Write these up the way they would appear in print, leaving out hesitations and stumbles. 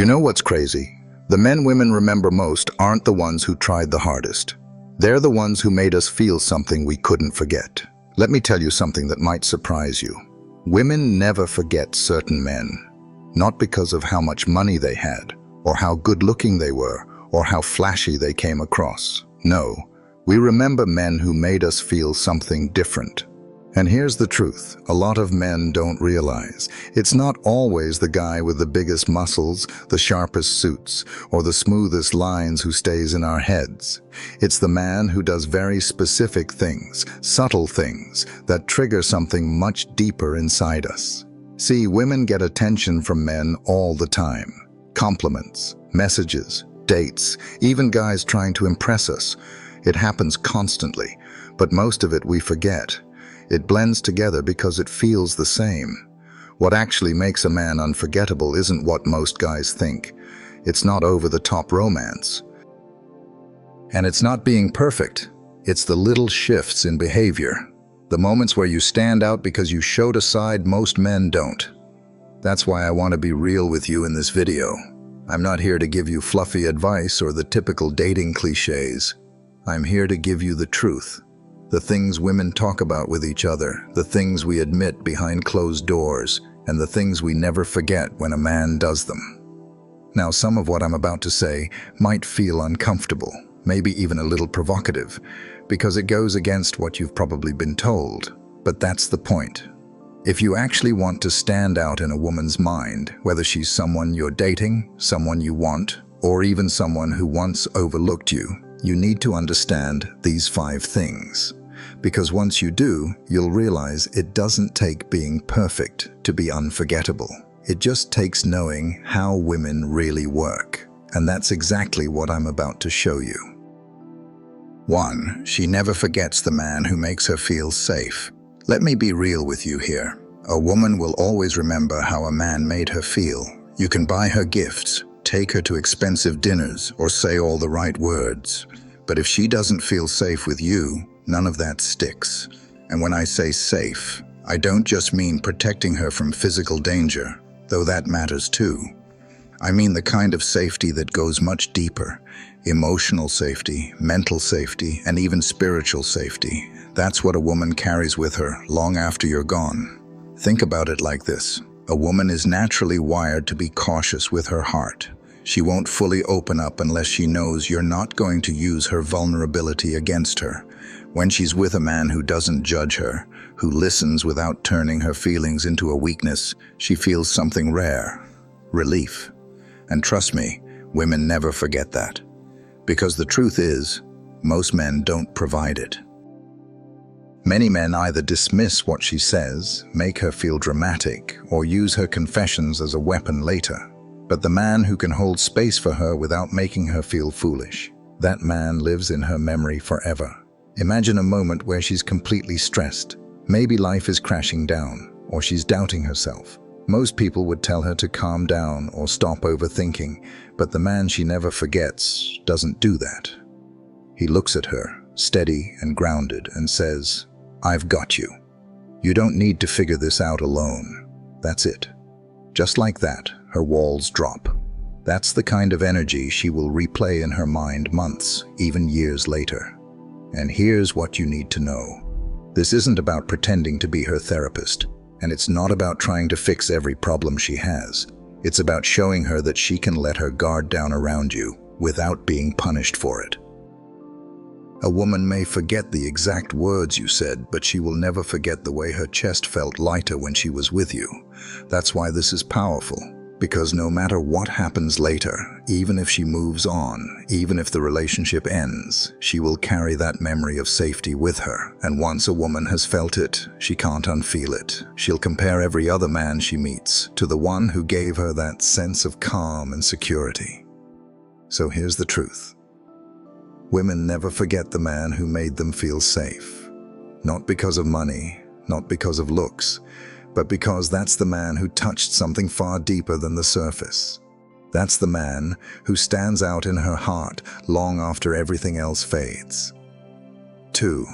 You know what's crazy? The men women remember most aren't the ones who tried the hardest. They're the ones who made us feel something we couldn't forget. Let me tell you something that might surprise you. Women never forget certain men. Not because of how much money they had, or how good-looking they were, or how flashy they came across. No, we remember men who made us feel something different. And here's the truth, a lot of men don't realize. It's not always the guy with the biggest muscles, the sharpest suits, or the smoothest lines who stays in our heads. It's the man who does very specific things, subtle things, that trigger something much deeper inside us. See, women get attention from men all the time. Compliments, messages, dates, even guys trying to impress us. It happens constantly, but most of it we forget. It blends together because it feels the same. What actually makes a man unforgettable isn't what most guys think. It's not over-the-top romance. And it's not being perfect. It's the little shifts in behavior. The moments where you stand out because you showed a side most men don't. That's why I want to be real with you in this video. I'm not here to give you fluffy advice or the typical dating cliches. I'm here to give you the truth. The things women talk about with each other, the things we admit behind closed doors, and the things we never forget when a man does them. Now, some of what I'm about to say might feel uncomfortable, maybe even a little provocative, because it goes against what you've probably been told. But that's the point. If you actually want to stand out in a woman's mind, whether she's someone you're dating, someone you want, or even someone who once overlooked you, you need to understand these 5 things. Because once you do, you'll realize it doesn't take being perfect to be unforgettable. It just takes knowing how women really work. And that's exactly what I'm about to show you. 1. She never forgets the man who makes her feel safe. Let me be real with you here. A woman will always remember how a man made her feel. You can buy her gifts, take her to expensive dinners, or say all the right words. But if she doesn't feel safe with you, none of that sticks. And when I say safe, I don't just mean protecting her from physical danger, though that matters too. I mean the kind of safety that goes much deeper. Emotional safety, mental safety, and even spiritual safety. That's what a woman carries with her long after you're gone. Think about it like this. A woman is naturally wired to be cautious with her heart. She won't fully open up unless she knows you're not going to use her vulnerability against her. When she's with a man who doesn't judge her, who listens without turning her feelings into a weakness, she feels something rare, relief. And trust me, women never forget that. Because the truth is, most men don't provide it. Many men either dismiss what she says, make her feel dramatic, or use her confessions as a weapon later. But the man who can hold space for her without making her feel foolish, that man lives in her memory forever. Imagine a moment where she's completely stressed. Maybe life is crashing down, or she's doubting herself. Most people would tell her to calm down or stop overthinking, but the man she never forgets doesn't do that. He looks at her, steady and grounded, and says, "I've got you. You don't need to figure this out alone." That's it. Just like that, her walls drop. That's the kind of energy she will replay in her mind months, even years later. And here's what you need to know. This isn't about pretending to be her therapist, and it's not about trying to fix every problem she has. It's about showing her that she can let her guard down around you without being punished for it. A woman may forget the exact words you said, but she will never forget the way her chest felt lighter when she was with you. That's why this is powerful. Because no matter what happens later, even if she moves on, even if the relationship ends, she will carry that memory of safety with her. And once a woman has felt it, she can't unfeel it. She'll compare every other man she meets to the one who gave her that sense of calm and security. So here's the truth. Women never forget the man who made them feel safe. Not because of money, not because of looks, but because that's the man who touched something far deeper than the surface. That's the man who stands out in her heart long after everything else fades. 2.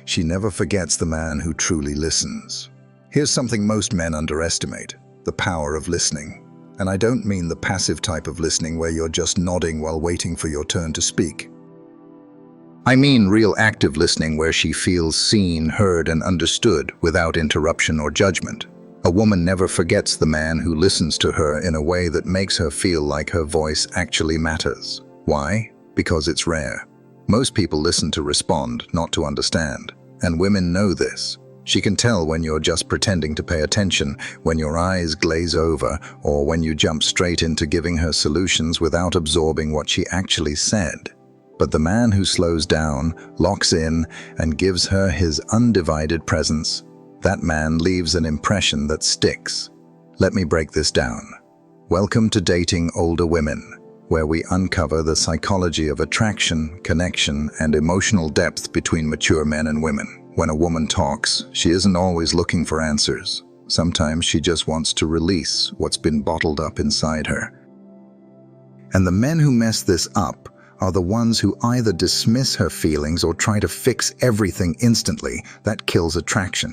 She never forgets the man who truly listens. Here's something most men underestimate: the power of listening. And I don't mean the passive type of listening where you're just nodding while waiting for your turn to speak. I mean real active listening where she feels seen, heard, and understood without interruption or judgment. A woman never forgets the man who listens to her in a way that makes her feel like her voice actually matters. Why? Because it's rare. Most people listen to respond, not to understand. And women know this. She can tell when you're just pretending to pay attention, when your eyes glaze over, or when you jump straight into giving her solutions without absorbing what she actually said. But the man who slows down, locks in, and gives her his undivided presence, that man leaves an impression that sticks. Let me break this down. Welcome to Dating Older Women, where we uncover the psychology of attraction, connection, and emotional depth between mature men and women. When a woman talks, she isn't always looking for answers. Sometimes she just wants to release what's been bottled up inside her. And the men who mess this up are the ones who either dismiss her feelings or try to fix everything instantly. That kills attraction.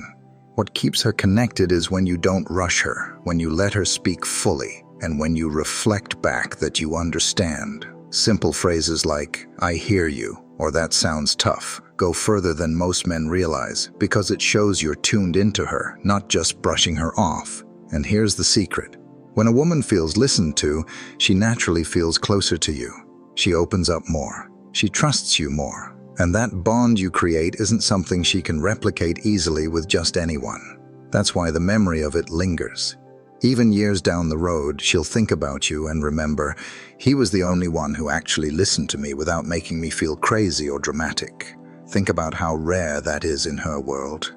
What keeps her connected is when you don't rush her, when you let her speak fully, and when you reflect back that you understand. Simple phrases like, "I hear you," or "that sounds tough," go further than most men realize because it shows you're tuned into her, not just brushing her off. And here's the secret. When a woman feels listened to, she naturally feels closer to you. She opens up more. She trusts you more. And that bond you create isn't something she can replicate easily with just anyone. That's why the memory of it lingers. Even years down the road, she'll think about you and remember, he was the only one who actually listened to me without making me feel crazy or dramatic. Think about how rare that is in her world.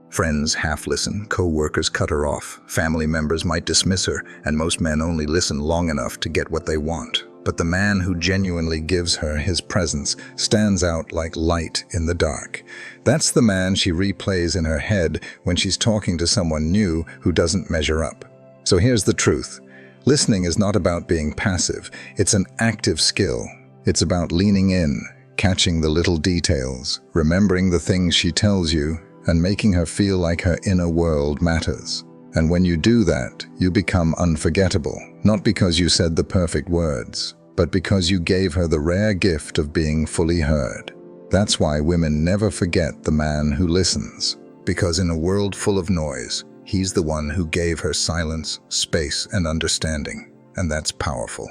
Friends half listen, co-workers cut her off, family members might dismiss her, and most men only listen long enough to get what they want. But the man who genuinely gives her his presence stands out like light in the dark. That's the man she replays in her head when she's talking to someone new who doesn't measure up. So here's the truth. Listening is not about being passive. It's an active skill. It's about leaning in, catching the little details, remembering the things she tells you, and making her feel like her inner world matters. And when you do that, you become unforgettable, not because you said the perfect words, but because you gave her the rare gift of being fully heard. That's why women never forget the man who listens, because in a world full of noise, he's the one who gave her silence, space, and understanding, and that's powerful.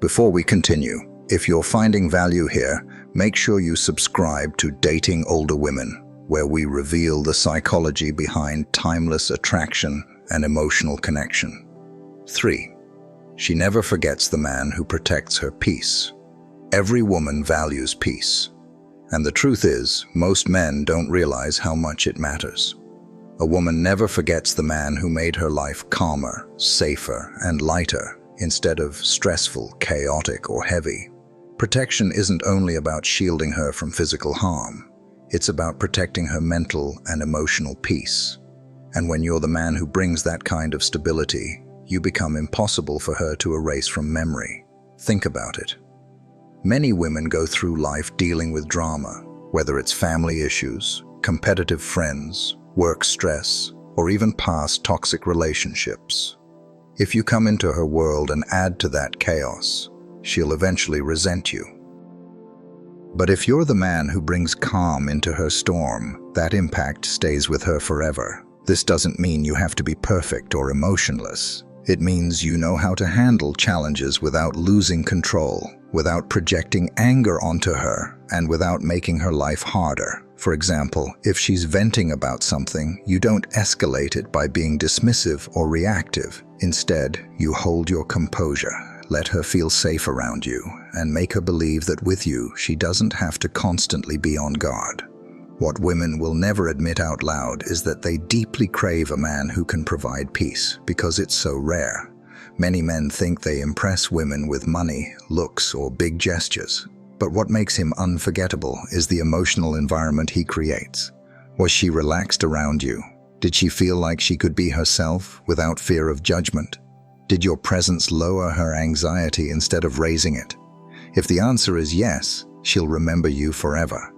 Before we continue, if you're finding value here, make sure you subscribe to Dating Older Women, where we reveal the psychology behind timeless attraction and emotional connection. 3. She never forgets the man who protects her peace. Every woman values peace. And the truth is, most men don't realize how much it matters. A woman never forgets the man who made her life calmer, safer, and lighter, instead of stressful, chaotic, or heavy. Protection isn't only about shielding her from physical harm. It's about protecting her mental and emotional peace. And when you're the man who brings that kind of stability, you become impossible for her to erase from memory. Think about it. Many women go through life dealing with drama, whether it's family issues, competitive friends, work stress, or even past toxic relationships. If you come into her world and add to that chaos, she'll eventually resent you. But if you're the man who brings calm into her storm, that impact stays with her forever. This doesn't mean you have to be perfect or emotionless. It means you know how to handle challenges without losing control, without projecting anger onto her, and without making her life harder. For example, if she's venting about something, you don't escalate it by being dismissive or reactive. Instead, you hold your composure. Let her feel safe around you, and make her believe that with you, she doesn't have to constantly be on guard. What women will never admit out loud is that they deeply crave a man who can provide peace, because it's so rare. Many men think they impress women with money, looks, or big gestures. But what makes him unforgettable is the emotional environment he creates. Was she relaxed around you? Did she feel like she could be herself without fear of judgment? Did your presence lower her anxiety instead of raising it? If the answer is yes, she'll remember you forever.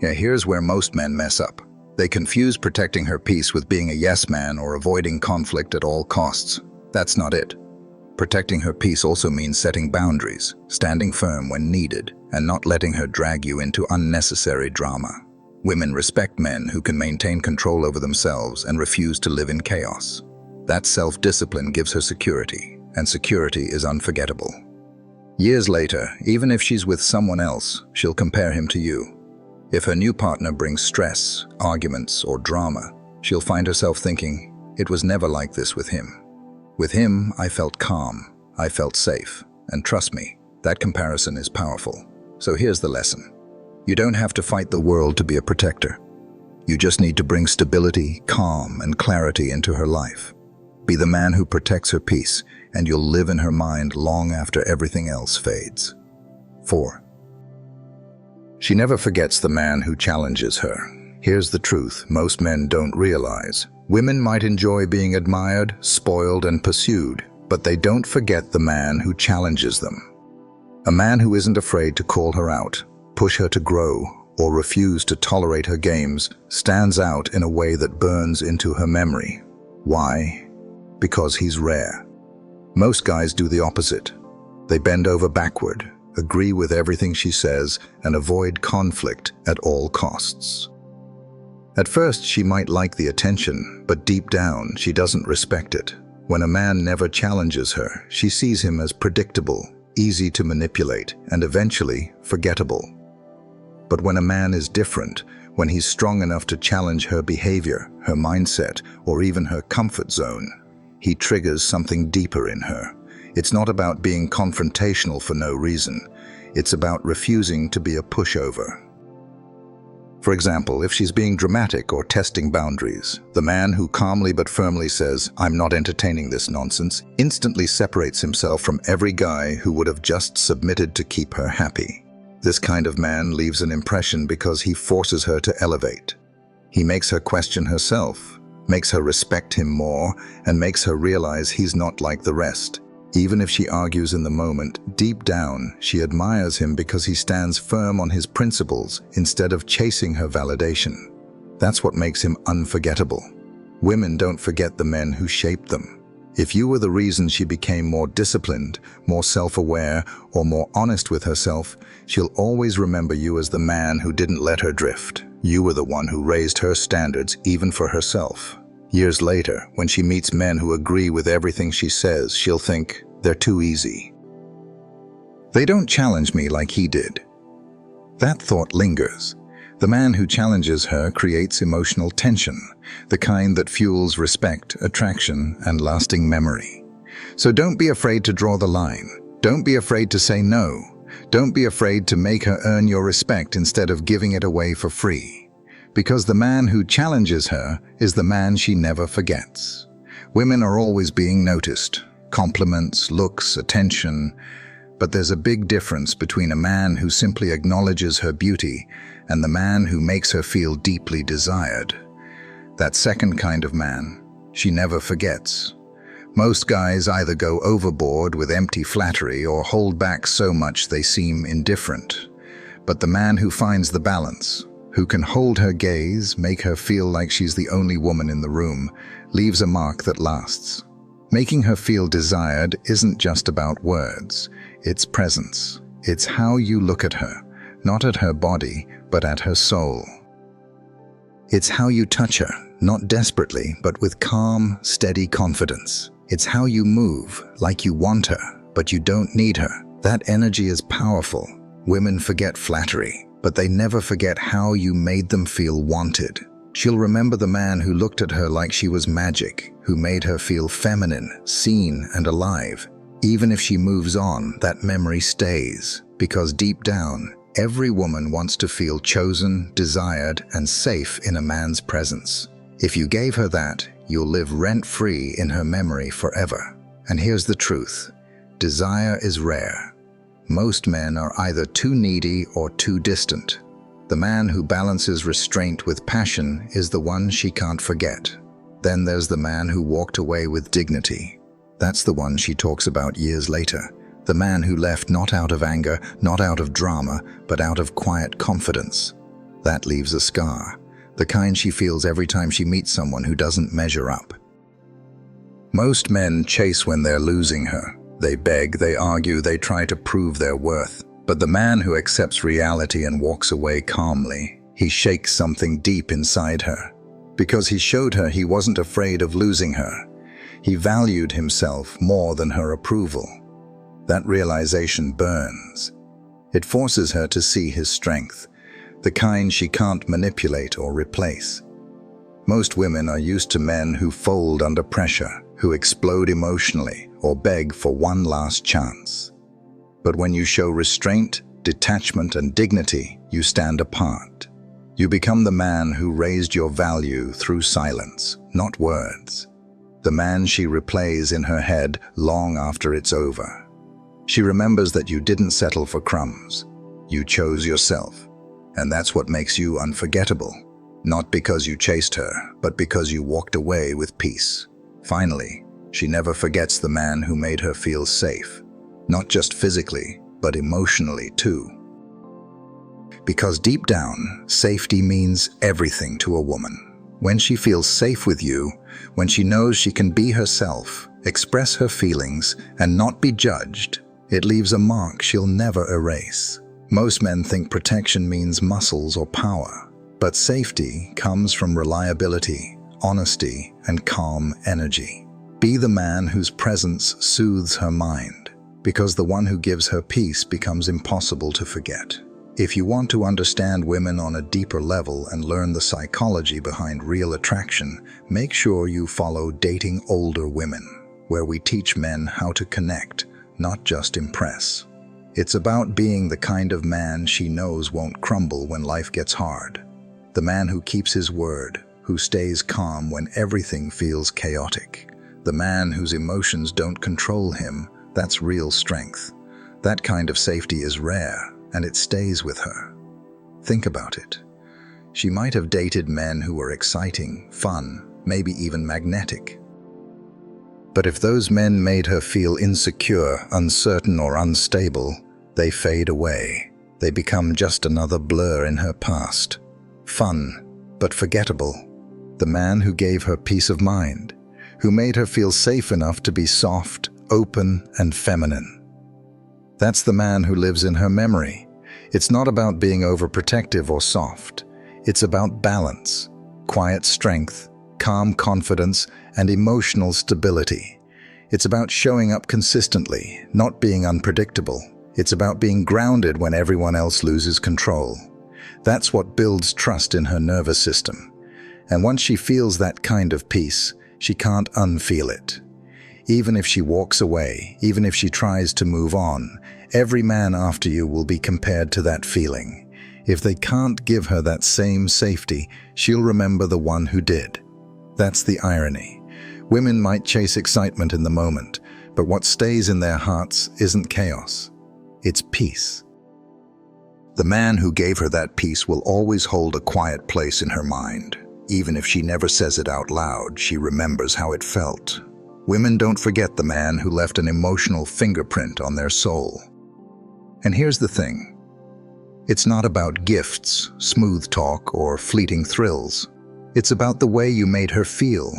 Yeah, here's where most men mess up. They confuse protecting her peace with being a yes man or avoiding conflict at all costs. That's not it. Protecting her peace also means setting boundaries, standing firm when needed, and not letting her drag you into unnecessary drama. Women respect men who can maintain control over themselves and refuse to live in chaos. That self-discipline gives her security, and security is unforgettable. Years later, even if she's with someone else, she'll compare him to you. If her new partner brings stress, arguments, or drama, she'll find herself thinking, "It was never like this with him. With him, I felt calm, I felt safe, and trust me, that comparison is powerful." So here's the lesson. You don't have to fight the world to be a protector. You just need to bring stability, calm, and clarity into her life. Be the man who protects her peace, and you'll live in her mind long after everything else fades. 4. She never forgets the man who challenges her. Here's the truth most men don't realize. Women might enjoy being admired, spoiled, and pursued, but they don't forget the man who challenges them. A man who isn't afraid to call her out, push her to grow, or refuse to tolerate her games stands out in a way that burns into her memory. Why? Because he's rare. Most guys do the opposite. They bend over backward, agree with everything she says, and avoid conflict at all costs. At first, she might like the attention, but deep down, she doesn't respect it. When a man never challenges her, she sees him as predictable, easy to manipulate, and eventually forgettable. But when a man is different, when he's strong enough to challenge her behavior, her mindset, or even her comfort zone, he triggers something deeper in her. It's not about being confrontational for no reason. It's about refusing to be a pushover. For example, if she's being dramatic or testing boundaries, the man who calmly but firmly says, "I'm not entertaining this nonsense," instantly separates himself from every guy who would have just submitted to keep her happy. This kind of man leaves an impression because he forces her to elevate. He makes her question herself, makes her respect him more, and makes her realize he's not like the rest. Even if she argues in the moment, deep down, she admires him because he stands firm on his principles instead of chasing her validation. That's what makes him unforgettable. Women don't forget the men who shaped them. If you were the reason she became more disciplined, more self-aware, or more honest with herself, she'll always remember you as the man who didn't let her drift. You were the one who raised her standards even for herself. Years later, when she meets men who agree with everything she says, she'll think, "They're too easy. They don't challenge me like he did." That thought lingers. The man who challenges her creates emotional tension, the kind that fuels respect, attraction, and lasting memory. So don't be afraid to draw the line. Don't be afraid to say no. Don't be afraid to make her earn your respect instead of giving it away for free. Because the man who challenges her is the man she never forgets. Women are always being noticed. Compliments, looks, attention. But there's a big difference between a man who simply acknowledges her beauty and the man who makes her feel deeply desired. That second kind of man, she never forgets. Most guys either go overboard with empty flattery or hold back so much they seem indifferent. But the man who finds the balance, who can hold her gaze, make her feel like she's the only woman in the room, leaves a mark that lasts. Making her feel desired isn't just about words, it's presence. It's how you look at her, not at her body, but at her soul. It's how you touch her, not desperately, but with calm, steady confidence. It's how you move, like you want her, but you don't need her. That energy is powerful. Women forget flattery, but they never forget how you made them feel wanted. She'll remember the man who looked at her like she was magic, who made her feel feminine, seen, and alive. Even if she moves on, that memory stays, because deep down, every woman wants to feel chosen, desired, and safe in a man's presence. If you gave her that, you'll live rent-free in her memory forever. And here's the truth. Desire is rare. Most men are either too needy or too distant. The man who balances restraint with passion is the one she can't forget. Then there's the man who walked away with dignity. That's the one she talks about years later. The man who left not out of anger, not out of drama, but out of quiet confidence. That leaves a scar. the kind she feels every time she meets someone who doesn't measure up. Most men chase when they're losing her. They beg, they argue, they try to prove their worth. But the man who accepts reality and walks away calmly, he shakes something deep inside her. Because he showed her he wasn't afraid of losing her. He valued himself more than her approval. That realization burns. It forces her to see his strength, the kind she can't manipulate or replace. Most women are used to men who fold under pressure, who explode emotionally, or beg for one last chance. But when you show restraint, detachment, and dignity, you stand apart. You become the man who raised your value through silence, not words. The man she replays in her head long after it's over. She remembers that you didn't settle for crumbs. You chose yourself. And that's what makes you unforgettable. Not because you chased her, but because you walked away with peace. Finally, she never forgets the man who made her feel safe. Not just physically, but emotionally too. Because deep down, safety means everything to a woman. When she feels safe with you, when she knows she can be herself, express her feelings, and not be judged, it leaves a mark she'll never erase. Most men think protection means muscles or power, but safety comes from reliability, honesty, and calm energy. Be the man whose presence soothes her mind, because the one who gives her peace becomes impossible to forget. If you want to understand women on a deeper level and learn the psychology behind real attraction, make sure you follow Dating Older Women, where we teach men how to connect, not just impress. It's about being the kind of man she knows won't crumble when life gets hard. The man who keeps his word, who stays calm when everything feels chaotic. The man whose emotions don't control him. That's real strength. That kind of safety is rare, and it stays with her. Think about it. She might have dated men who were exciting, fun, maybe even magnetic. But if those men made her feel insecure, uncertain, or unstable, they fade away. They become just another blur in her past. Fun, but forgettable. The man who gave her peace of mind, who made her feel safe enough to be soft, open, and feminine. That's the man who lives in her memory. It's not about being overprotective or soft. It's about balance, quiet strength, calm confidence, and emotional stability. It's about showing up consistently, not being unpredictable. It's about being grounded when everyone else loses control. That's what builds trust in her nervous system. And once she feels that kind of peace, she can't unfeel it. Even if she walks away, even if she tries to move on, every man after you will be compared to that feeling. If they can't give her that same safety, she'll remember the one who did. That's the irony. Women might chase excitement in the moment, but what stays in their hearts isn't chaos. It's peace. The man who gave her that peace will always hold a quiet place in her mind. Even if she never says it out loud, she remembers how it felt. Women don't forget the man who left an emotional fingerprint on their soul. And here's the thing. It's not about gifts, smooth talk, or fleeting thrills. It's about the way you made her feel.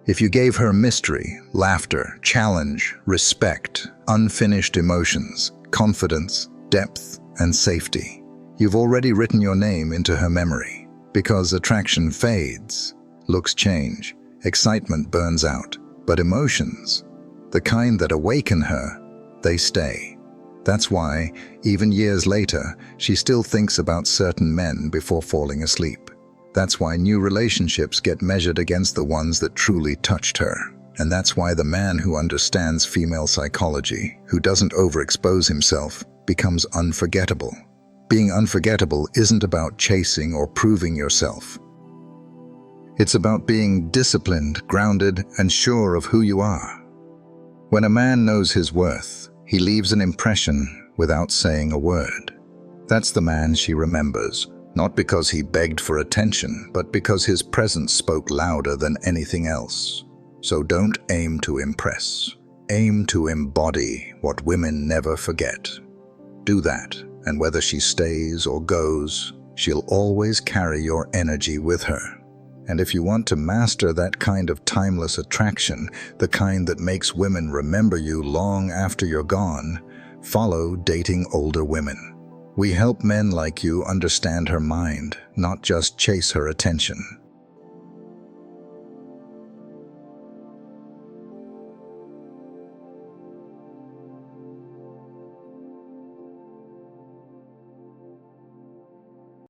If you gave her mystery, laughter, challenge, respect, unfinished emotions, confidence, depth, and safety, you've already written your name into her memory. Because attraction fades, looks change, excitement burns out. But emotions, the kind that awaken her, they stay. That's why, even years later, she still thinks about certain men before falling asleep. That's why new relationships get measured against the ones that truly touched her. And that's why the man who understands female psychology, who doesn't overexpose himself, becomes unforgettable. Being unforgettable isn't about chasing or proving yourself. It's about being disciplined, grounded, and sure of who you are. When a man knows his worth, he leaves an impression without saying a word. That's the man she remembers, not because he begged for attention, but because his presence spoke louder than anything else. So don't aim to impress. Aim to embody what women never forget. Do that, and whether she stays or goes, She'll always carry your energy with her. And if you want to master that kind of timeless attraction, the kind that makes women remember you long after you're gone, follow Dating Older Women. We help men like you understand her mind, not just chase her attention.